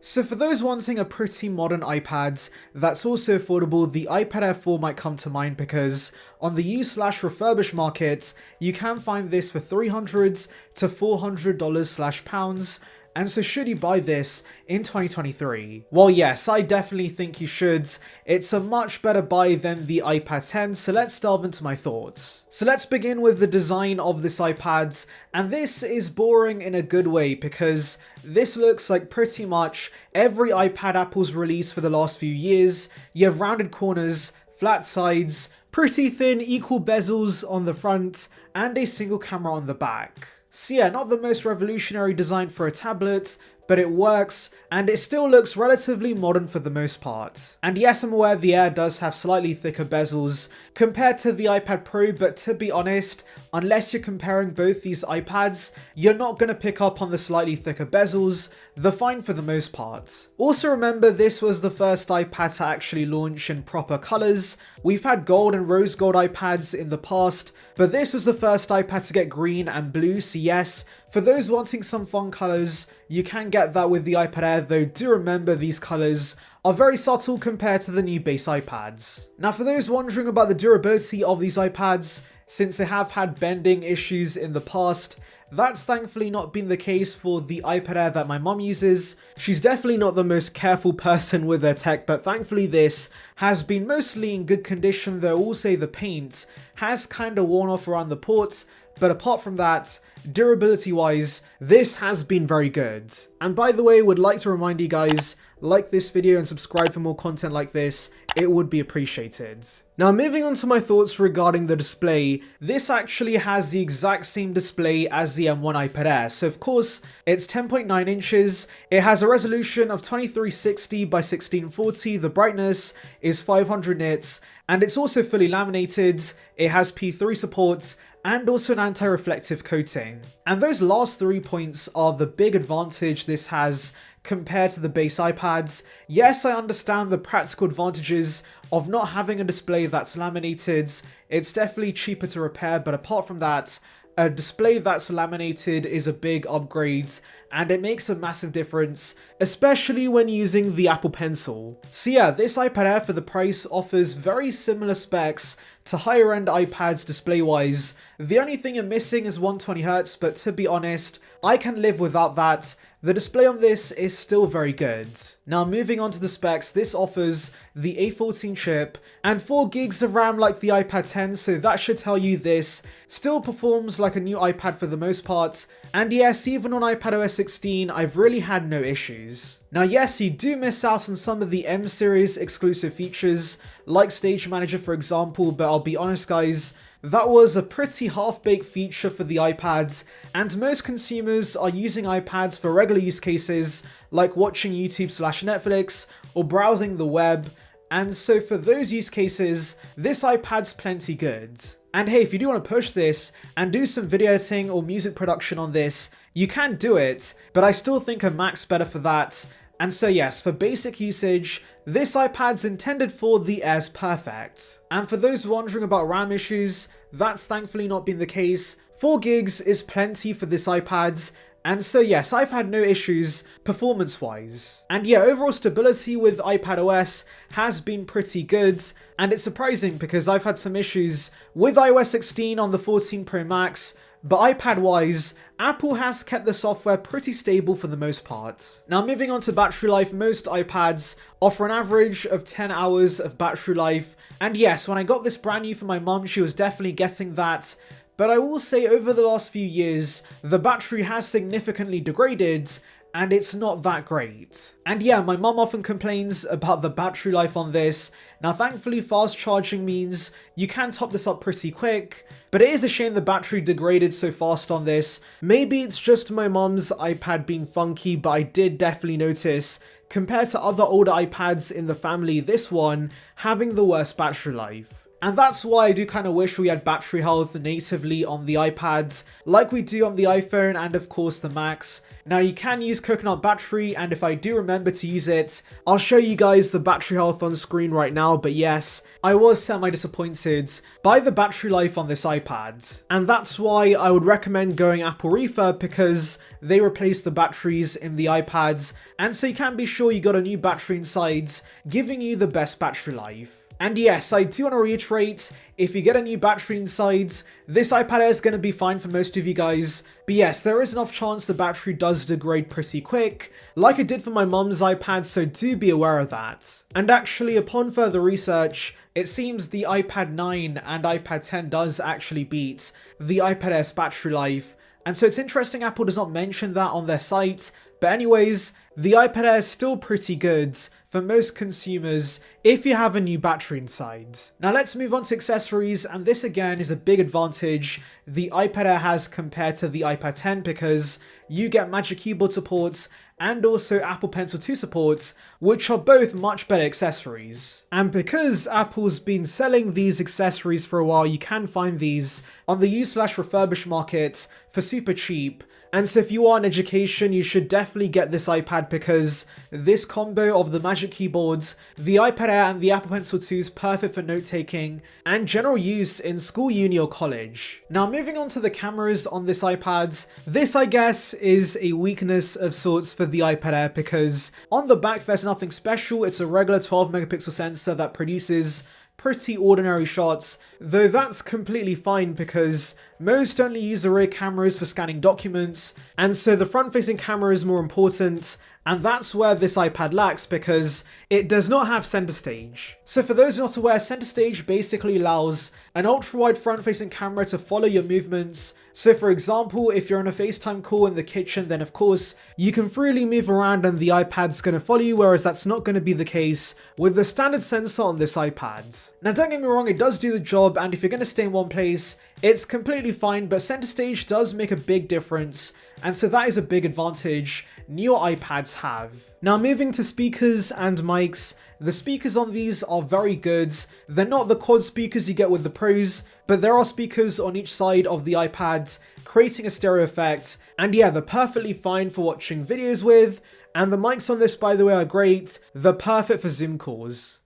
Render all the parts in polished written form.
So for those wanting a pretty modern iPad that's also affordable, the iPad Air 4 might come to mind because on the used/refurbished market, you can find this for $300 to $400/pounds. And so should you buy this in 2023? Well, yes, I definitely think you should. It's a much better buy than the iPad 10, so let's delve into my thoughts. So let's begin with the design of this iPad, and this is boring in a good way because this looks like pretty much every iPad Apple's released for the last few years. You have rounded corners, flat sides, pretty thin equal bezels on the front, and a single camera on the back. So yeah, not the most revolutionary design for a tablet, but it works, and it still looks relatively modern for the most part. And yes, I'm aware the Air does have slightly thicker bezels compared to the iPad Pro, but to be honest, unless you're comparing both these iPads, you're not going to pick up on the slightly thicker bezels. They're fine for the most part. Also remember, this was the first iPad to actually launch in proper colours. We've had gold and rose gold iPads in the past, but this was the first iPad to get green and blue, so yes, for those wanting some fun colours, you can get that with the iPad Air, though do remember these colours are very subtle compared to the new base iPads. Now for those wondering about the durability of these iPads, since they have had bending issues in the past, that's thankfully not been the case for the iPad Air that my mum uses. She's definitely not the most careful person with her tech, but thankfully this has been mostly in good condition, though also the paint has kind of worn off around the ports, but apart from that, durability wise, this has been very good. And by the way, would like to remind you guys, like this video and subscribe for more content like this, it would be appreciated. Now moving on to my thoughts regarding the display, this actually has the exact same display as the M1 iPad Air. So of course, it's 10.9 inches, it has a resolution of 2360 by 1640, the brightness is 500 nits, and it's also fully laminated, it has P3 support, and also an anti-reflective coating. And those last 3 points are the big advantage this has compared to the base iPads. Yes, I understand the practical advantages of not having a display that's laminated. It's definitely cheaper to repair, but apart from that, a display that's laminated is a big upgrade, and it makes a massive difference, especially when using the Apple Pencil. So yeah, this iPad Air for the price offers very similar specs to higher end iPads display wise. The only thing you're missing is 120Hz, but to be honest, I can live without that. The display on this is still very good. Now moving on to the specs, this offers the A14 chip and 4 gigs of RAM like the iPad 10, so that should tell you this still performs like a new iPad for the most part. And yes, even on iPadOS 16, I've really had no issues. Now yes, you do miss out on some of the M series exclusive features, like Stage Manager for example, but I'll be honest guys, that was a pretty half-baked feature for the iPads, and most consumers are using iPads for regular use cases like watching YouTube/Netflix or browsing the web, and so for those use cases, this iPad's plenty good. And hey, if you do want to push this and do some video editing or music production on this, you can do it, but I still think a Mac's better for that. And so yes, for basic usage, this iPad's intended for, the Air's perfect. And for those wondering about RAM issues, that's thankfully not been the case. 4 gigs is plenty for this iPad, and so yes, I've had no issues performance wise. And yeah, overall stability with iPadOS has been pretty good, and it's surprising because I've had some issues with iOS 16 on the 14 Pro Max, but iPad wise, Apple has kept the software pretty stable for the most part. Now moving on to battery life, most iPads offer an average of 10 hours of battery life, and yes, when I got this brand new for my mum, she was definitely getting that. But I will say over the last few years, the battery has significantly degraded, and it's not that great. And yeah, my mum often complains about the battery life on this. Now thankfully fast charging means you can top this up pretty quick, but it is a shame the battery degraded so fast on this. Maybe it's just my mum's iPad being funky, but I did definitely notice, compared to other older iPads in the family, this one having the worst battery life. And that's why I do kind of wish we had battery health natively on the iPads, like we do on the iPhone and of course the Macs. Now you can use coconut battery, and if I do remember to use it, I'll show you guys the battery health on screen right now, but yes, I was semi-disappointed by the battery life on this iPad. And that's why I would recommend going Apple Refurb, because they replace the batteries in the iPads, and so you can be sure you got a new battery inside, giving you the best battery life. And yes, I do want to reiterate, if you get a new battery inside, this iPad Air is going to be fine for most of you guys. But yes, there is enough chance the battery does degrade pretty quick, like it did for my mum's iPad, so do be aware of that. And actually, upon further research, it seems the iPad 9 and iPad 10 does actually beat the iPad Air's battery life. And so it's interesting Apple does not mention that on their site. But anyways, the iPad Air is still pretty good for most consumers if you have a new battery inside. Now let's move on to accessories, and this again is a big advantage the iPad Air has compared to the iPad 10, because you get Magic Keyboard supports and also Apple Pencil 2 supports, which are both much better accessories. And because Apple's been selling these accessories for a while, you can find these on the used/refurbished market for super cheap. And so if you are in education, you should definitely get this iPad, because this combo of the Magic Keyboards, the iPad Air and the Apple Pencil 2 is perfect for note-taking and general use in school, uni or college. Now moving on to the cameras on this iPad, this I guess is a weakness of sorts for the iPad Air, because on the back there's nothing special. It's a regular 12 megapixel sensor that produces pretty ordinary shots, though that's completely fine because most only use the rear cameras for scanning documents, and so the front-facing camera is more important, and that's where this iPad lacks because it does not have center stage. So for those not aware, center stage basically allows an ultra-wide front-facing camera to follow your movements. So for example, if you're on a FaceTime call in the kitchen, then of course you can freely move around and the iPad's going to follow you, whereas that's not going to be the case with the standard sensor on this iPad. Now don't get me wrong, it does do the job, and if you're going to stay in one place, it's completely fine, but center stage does make a big difference, and so that is a big advantage newer iPads have. Now moving to speakers and mics, the speakers on these are very good. They're not the quad speakers you get with the Pros, but there are speakers on each side of the iPad, creating a stereo effect, and yeah, they're perfectly fine for watching videos with, and the mics on this, by the way, are great. They're perfect for Zoom calls.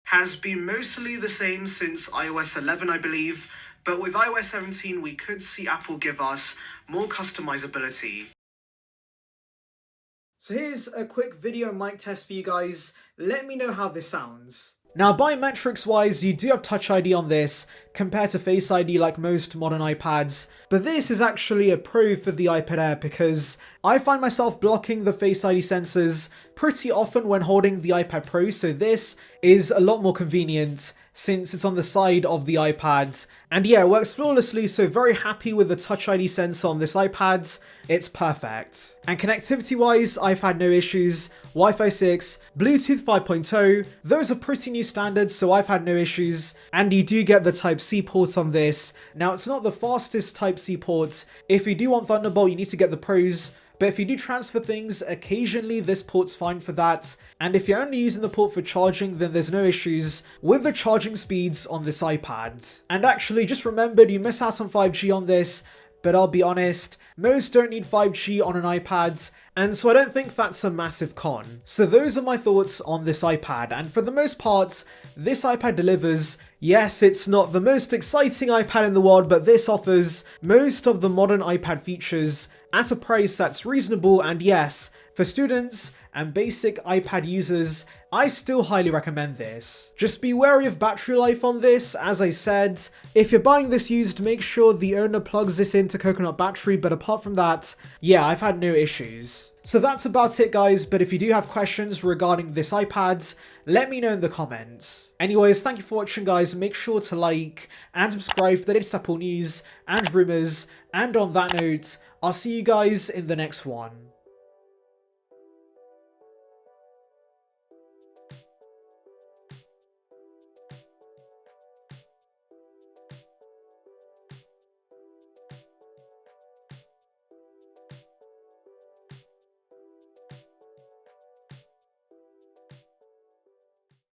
Has been mostly the same since iOS 11, I believe, but with iOS 17 we could see Apple give us more customizability. So here's a quick video mic test for you guys. Let me know how this sounds. Now biometrics wise, you do have Touch ID on this compared to Face ID like most modern iPads, but this is actually a pro for the iPad Air because I find myself blocking the Face ID sensors pretty often when holding the iPad Pro, so this is a lot more convenient since it's on the side of the iPad. And yeah, it works flawlessly, so very happy with the Touch ID sensor on this iPad. It's perfect. And connectivity wise, I've had no issues. Wi-Fi 6, Bluetooth 5.0, those are pretty new standards, so I've had no issues. And you do get the Type-C port on this. Now it's not the fastest Type-C port. If you do want Thunderbolt, you need to get the Pros. But if you do transfer things, occasionally this port's fine for that. And if you're only using the port for charging, then there's no issues with the charging speeds on this iPad. And actually, just remembered, you miss out on 5G on this, but I'll be honest, most don't need 5G on an iPad, and so I don't think that's a massive con. So those are my thoughts on this iPad, and for the most part, this iPad delivers. Yes, it's not the most exciting iPad in the world, but this offers most of the modern iPad features at a price that's reasonable, and yes, for students and basic iPad users, I still highly recommend this. Just be wary of battery life on this. As I said, if you're buying this used, make sure the owner plugs this into coconut battery, but apart from that, yeah, I've had no issues. So that's about it guys, but if you do have questions regarding this iPad, let me know in the comments. Anyways, thank you for watching guys, make sure to like and subscribe for the latest Apple news and rumours, and on that note, I'll see you guys in the next one.